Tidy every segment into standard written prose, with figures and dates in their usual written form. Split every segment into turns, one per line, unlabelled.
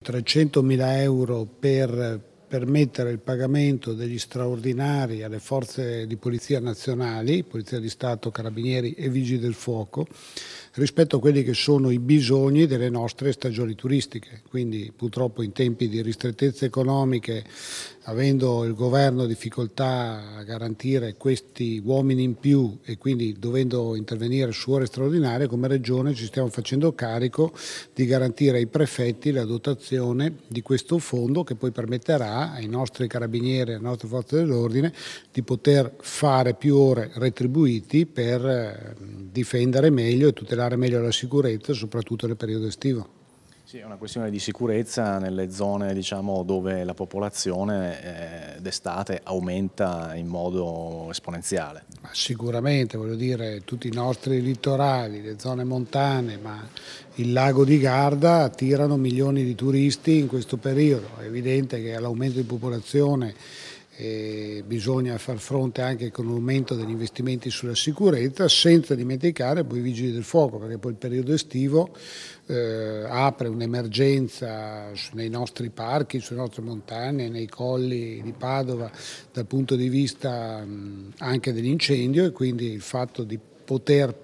300.000 euro per permettere il pagamento degli straordinari alle forze di polizia nazionali, Polizia di Stato, Carabinieri e Vigili del Fuoco, rispetto a quelli che sono i bisogni delle nostre stagioni turistiche. Quindi purtroppo in tempi di ristrettezze economiche, avendo il governo difficoltà a garantire questi uomini in più e quindi dovendo intervenire su ore straordinarie, come Regione ci stiamo facendo carico di garantire ai prefetti la dotazione di questo fondo che poi permetterà ai nostri carabinieri e alle nostre forze dell'ordine di poter fare più ore retribuiti per difendere meglio e tutelare meglio la sicurezza, soprattutto nel periodo estivo.
Sì, è una questione di sicurezza nelle zone, diciamo, dove la popolazione d'estate aumenta in modo esponenziale.
Ma sicuramente, voglio dire, tutti i nostri litorali, le zone montane, ma il lago di Garda attirano milioni di turisti in questo periodo. È evidente che all'aumento di popolazione bisogna far fronte anche con un aumento degli investimenti sulla sicurezza, senza dimenticare poi i vigili del fuoco, perché poi il periodo estivo apre un'emergenza nei nostri parchi, sulle nostre montagne, nei colli di Padova dal punto di vista anche dell'incendio, e quindi il fatto di poter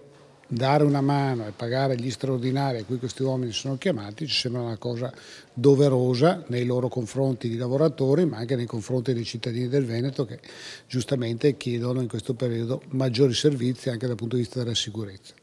dare una mano e pagare gli straordinari a cui questi uomini sono chiamati ci sembra una cosa doverosa nei loro confronti di lavoratori, ma anche nei confronti dei cittadini del Veneto che giustamente chiedono in questo periodo maggiori servizi anche dal punto di vista della sicurezza.